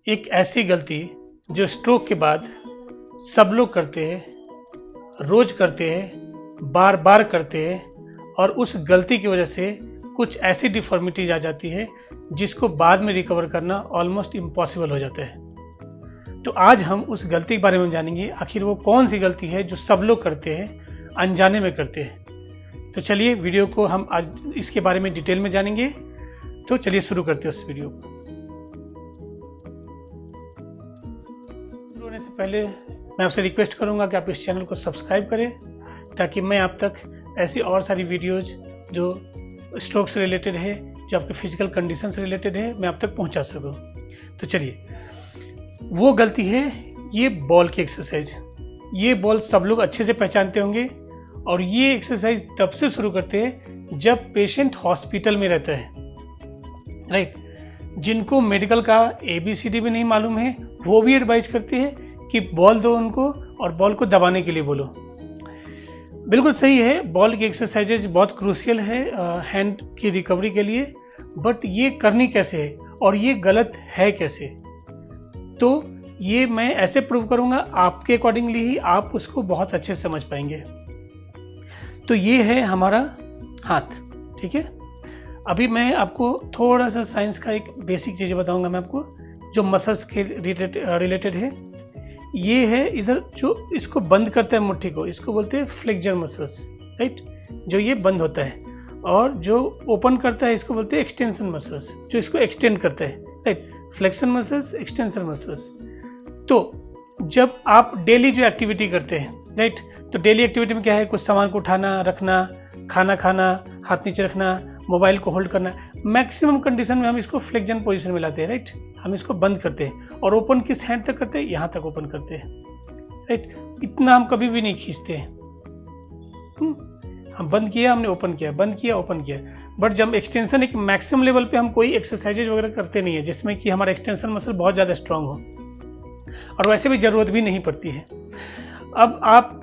एक ऐसी गलती जो स्ट्रोक के बाद सब लोग करते हैं, रोज करते हैं, बार बार करते हैं और उस गलती की वजह से कुछ ऐसी डिफॉर्मिटीज आ जाती है जिसको बाद में रिकवर करना ऑलमोस्ट इम्पॉसिबल हो जाता है। तो आज हम उस गलती के बारे में जानेंगे, आखिर वो कौन सी गलती है जो सब लोग करते हैं, अनजाने में करते हैं। तो चलिए वीडियो को हम आज इसके बारे में डिटेल में जानेंगे। तो चलिए शुरू करते हैं उस वीडियो को। शुरू होने से पहले मैं आपसे रिक्वेस्ट करूंगा कि आप इस चैनल को सब्सक्राइब करें ताकि मैं आप तक ऐसी और सारी वीडियोज जो स्ट्रोक से रिलेटेड है, जो आपके फिजिकल कंडीशन से रिलेटेड है, मैं आप तक पहुंचा सकूं। तो चलिए, वो गलती है ये बॉल की एक्सरसाइज। ये बॉल सब लोग अच्छे से पहचानते होंगे और ये एक्सरसाइज तब से शुरू करते हैं जब पेशेंट हॉस्पिटल में रहता है, राइट। जिनको मेडिकल का ABCD भी नहीं मालूम है वो भी एडवाइज करते हैं कि बॉल दो उनको और बॉल को दबाने के लिए बोलो। बिल्कुल सही है, बॉल की एक्सरसाइजेज बहुत क्रूशियल है हैंड की रिकवरी के लिए, बट ये करनी कैसे है और ये गलत है कैसे, तो ये मैं ऐसे प्रूव करूंगा, आपके अकॉर्डिंगली ही आप उसको बहुत अच्छे से समझ पाएंगे। तो ये है हमारा हाथ, ठीक है। अभी मैं आपको थोड़ा सा साइंस का एक बेसिक चीज़ बताऊंगा मैं आपको, जो मसल्स के रिलेटेड है। ये है इधर जो इसको बंद करता है मुट्ठी को, इसको बोलते हैं फ्लेक्सर मसल्स, राइट, जो ये बंद होता है। और जो ओपन करता है इसको बोलते हैं एक्सटेंशन मसल्स, जो इसको एक्सटेंड करता है, right. Flexion muscles, extension muscles. तो जब आप डेली जो एक्टिविटी करते हैं, राइट, तो डेली एक्टिविटी में क्या है, कुछ सामान को उठाना, रखना, खाना खाना, हाथ नीचे रखना, मोबाइल को होल्ड करना, मैक्सिमम कंडीशन में हम इसको फ्लेक्जन पोजीशन में लाते हैं, राइट। हम इसको बंद करते हैं और ओपन किस हैंड तक करते हैं, यहाँ तक ओपन करते हैं, राइट। इतना हम कभी भी नहीं खींचते हैं। हम बंद किया, हमने ओपन किया, बंद किया, ओपन किया। बट जब एक्सटेंशन एक मैक्सिमम लेवल पे हम कोई एक्सरसाइजेज वगैरह करते नहीं है जिसमें कि हमारा एक्सटेंशन मसल बहुत ज़्यादा स्ट्रांग हो, और वैसे भी ज़रूरत भी नहीं पड़ती है। अब आप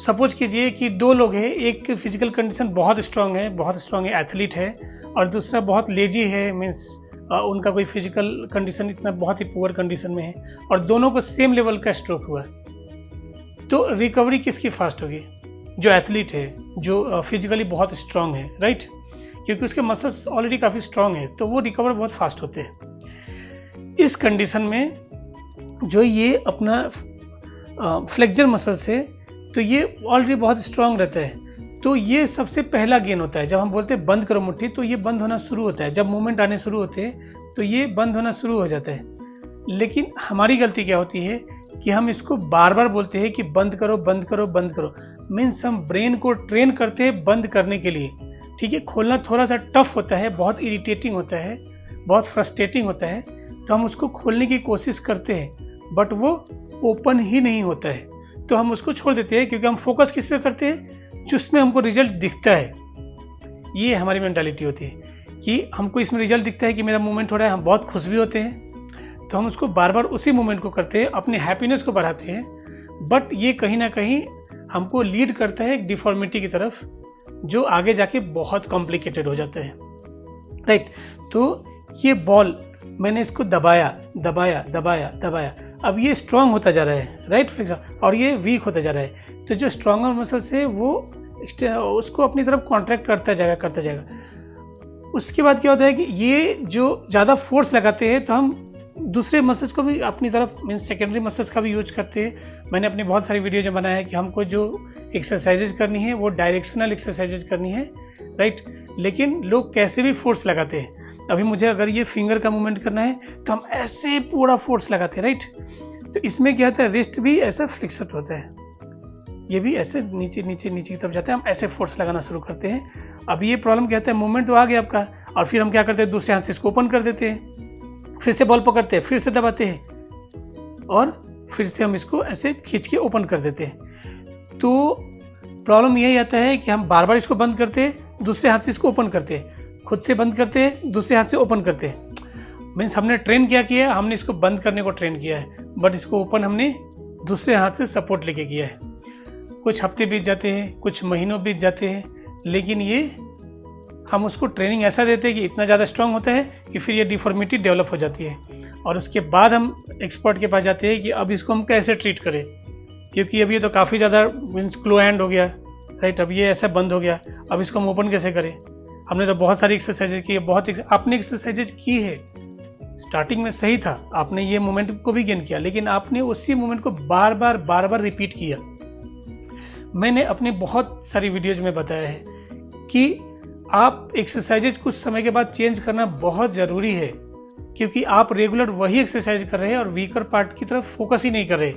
सपोज कीजिए कि दो लोग हैं, एक फिजिकल कंडीशन बहुत स्ट्रांग है, एथलीट है, और दूसरा बहुत लेजी है, मीन्स उनका कोई फिजिकल कंडीशन इतना बहुत ही पुअर कंडीशन में है, और दोनों को सेम लेवल का स्ट्रोक हुआ। तो रिकवरी किसकी फास्ट होगी? जो एथलीट है, जो फिजिकली बहुत स्ट्रांग है, राइट, क्योंकि उसके मसल्स ऑलरेडी काफ़ी स्ट्रांग है, तो वो रिकवर बहुत फास्ट होते हैं। इस कंडीशन में जो ये अपना फ्लेक्सर मसल्स है, तो ये ऑलरेडी बहुत स्ट्रांग रहता है, तो ये सबसे पहला गेन होता है। जब हम बोलते हैं बंद करो मुट्ठी, तो ये बंद होना शुरू होता है। जब मूवमेंट आने शुरू होते हैं तो ये बंद होना शुरू हो जाता है। लेकिन हमारी गलती क्या होती है कि हम इसको बार बार बोलते हैं कि बंद करो, बंद करो, बंद करो। मीन्स हम ब्रेन को ट्रेन करते हैं बंद करने के लिए, ठीक है। खोलना थोड़ा सा टफ होता है, बहुत इरिटेटिंग होता है, बहुत फ्रस्ट्रेटिंग होता है, तो हम उसको खोलने की कोशिश करते हैं, बट वो ओपन ही नहीं होता है, तो हम उसको छोड़ देते हैं, क्योंकि हम फोकस किस पे करते हैं, जिसमें हमको रिजल्ट दिखता है। ये हमारी मेंटालिटी होती है कि हमको इसमें रिजल्ट दिखता है कि मेरा मूवमेंट हो रहा है, हम बहुत खुश भी होते हैं, तो हम उसको बार बार उसी मूवमेंट को करते हैं, अपने हैप्पीनेस को बढ़ाते हैं। बट ये कहीं ना कहीं हमको लीड करता है एक डिफॉर्मिटी की तरफ, जो आगे जाके बहुत कॉम्प्लिकेटेड हो जाता है, राइट। तो ये बॉल मैंने इसको दबाया दबाया दबाया दबाया, अब ये स्ट्रांग होता जा रहा है, राइट फ्लेक्सर, और ये वीक होता जा रहा है। तो जो स्ट्रांगर मसल्स है वो उसको अपनी तरफ कॉन्ट्रैक्ट करता जाएगा। उसके बाद क्या होता है कि ये जो ज़्यादा फोर्स लगाते हैं, तो हम दूसरे मसल्स को भी अपनी तरफ, मीन्स सेकेंडरी मसल्स का भी यूज करते हैं। मैंने अपनी बहुत सारी वीडियो जो बनाया है कि हमको जो एक्सरसाइजेज करनी है वो डायरेक्शनल एक्सरसाइजेज करनी है, राइट। लेकिन लोग कैसे भी फोर्स लगाते हैं। अभी मुझे अगर ये फिंगर का मूवमेंट करना है तो हम ऐसे पूरा फोर्स लगाते हैं, राइट। तो इसमें क्या होता है, रिस्ट भी ऐसा फ्लेक्सड होता है, ये भी ऐसे नीचे नीचे नीचे की तरफ जाता है, हम ऐसे फोर्स लगाना शुरू करते हैं। अब ये प्रॉब्लम क्या होता है, मूवमेंट तो आ गया आपका, और फिर हम क्या करते हैं, दूसरे हाथ से इसको ओपन कर देते हैं, फिर से बॉल पकड़ते हैं, फिर से दबाते हैं, और फिर से हम इसको ऐसे खींच के ओपन कर देते हैं। तो प्रॉब्लम यही आता है कि हम बार बार इसको बंद करते हैं, दूसरे हाथ से इसको ओपन करते हैं, खुद से बंद करते हैं, दूसरे हाथ से ओपन करते हैं। मीन्स हमने ट्रेन क्या किया है, हमने इसको बंद करने को ट्रेन किया है, बट इसको ओपन हमने दूसरे हाथ से सपोर्ट लेके किया है। कुछ हफ्ते बीत जाते हैं, कुछ महीनों बीत जाते हैं, लेकिन ये हम उसको ट्रेनिंग ऐसा देते हैं कि इतना ज़्यादा स्ट्रांग होता है कि फिर ये डिफॉर्मिटी डेवलप हो जाती है, और उसके बाद हम एक्सपर्ट के पास जाते हैं कि अब इसको हम कैसे ट्रीट करें, क्योंकि अब ये तो काफ़ी ज़्यादा मीन्स क्लो हैंड हो गया, राइट। अब ये ऐसा बंद हो गया, अब इसको हम ओपन कैसे करें। हमने तो बहुत सारी एक्सरसाइजेज की है, आपने एक्सरसाइजेज की है, स्टार्टिंग में सही था, आपने ये मोमेंट को भी गेन किया, लेकिन आपने उसी मोमेंट को बार बार रिपीट किया। मैंने अपनी बहुत सारी वीडियोज में बताया है कि आप एक्सरसाइजेज कुछ समय के बाद चेंज करना बहुत ज़रूरी है, क्योंकि आप रेगुलर वही एक्सरसाइज कर रहे हैं और वीकर पार्ट की तरफ फोकस ही नहीं कर रहे।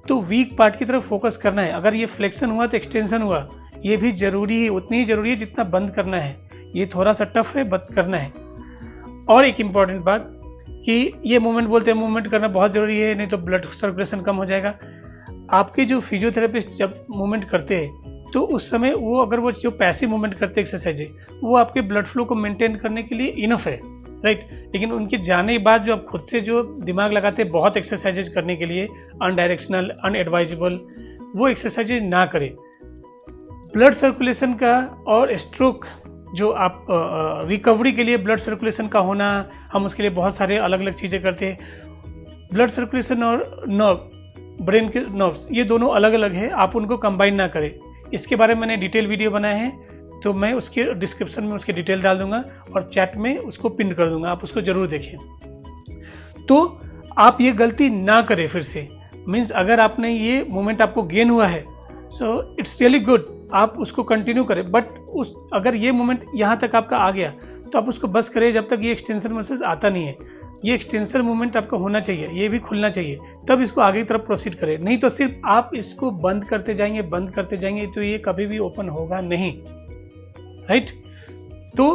तो वीक पार्ट की तरफ फोकस करना है। अगर ये फ्लेक्शन हुआ तो एक्सटेंशन हुआ, ये भी जरूरी है, उतनी ही जरूरी है जितना बंद करना है। ये थोड़ा सा टफ है, बंद करना है। और एक इम्पॉर्टेंट बात कि ये मूवमेंट बोलते हैं, मूवमेंट करना बहुत जरूरी है, नहीं तो ब्लड सर्कुलेशन कम हो जाएगा। आपके जो फिजियोथेरेपिस्ट जब मूवमेंट करते हैं तो उस समय वो अगर वो जो पैसिव मूवमेंट करते हैं एक्सरसाइज, वो आपके ब्लड फ्लो को मेंटेन करने के लिए इनफ है, राइट। लेकिन उनके जाने के बाद जो आप खुद से जो दिमाग लगाते हैं बहुत एक्सरसाइजेज करने के लिए, अनडायरेक्शनल, अनएडवाइजेबल, वो एक्सरसाइजेज ना करें। ब्लड सर्कुलेशन का और स्ट्रोक जो आप रिकवरी के लिए ब्लड सर्कुलेशन का होना, हम उसके लिए बहुत सारे अलग अलग चीज़ें करते हैं। ब्लड सर्कुलेशन और नर्व, ब्रेन के नर्व्स, ये दोनों अलग अलग है, आप उनको कंबाइन ना करें। इसके बारे में मैंने डिटेल वीडियो बनाए हैं, तो मैं उसके डिस्क्रिप्शन में उसके डिटेल डाल दूंगा और चैट में उसको पिन कर दूंगा, आप उसको जरूर देखें। तो आप ये गलती ना करें फिर से। मीन्स अगर आपने ये मोमेंट आपको गेन हुआ है, सो इट्स रियली गुड, आप उसको कंटिन्यू करें। बट अगर ये मोमेंट यहाँ तक आपका आ गया तो आप उसको बस करें जब तक ये एक्सटेंशन मसल्स आता नहीं है। ये एक्सटेंशन मूवमेंट आपका होना चाहिए, ये भी खुलना चाहिए, तब इसको आगे की तरफ प्रोसीड करें। नहीं तो सिर्फ आप इसको बंद करते जाएंगे तो ये कभी भी ओपन होगा नहीं, राइट। तो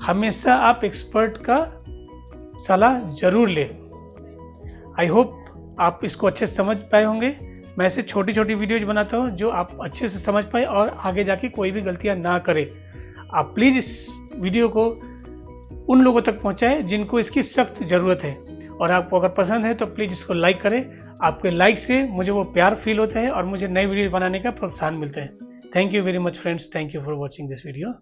हमेशा आप एक्सपर्ट का सलाह जरूर लें। आई होप आप इसको अच्छे से समझ पाए होंगे। मैं ऐसे छोटी छोटी वीडियोज बनाता हूँ जो आप अच्छे से समझ पाए और आगे जाके कोई भी गलतियां ना करें। आप प्लीज इस वीडियो को उन लोगों तक पहुंचाएं जिनको इसकी सख्त जरूरत है, और आपको अगर पसंद है तो प्लीज इसको लाइक करें। आपके लाइक से मुझे वो प्यार फील होता है और मुझे नई वीडियो बनाने का प्रोत्साहन मिलता है। Thank you very much friends, thank you for watching this video.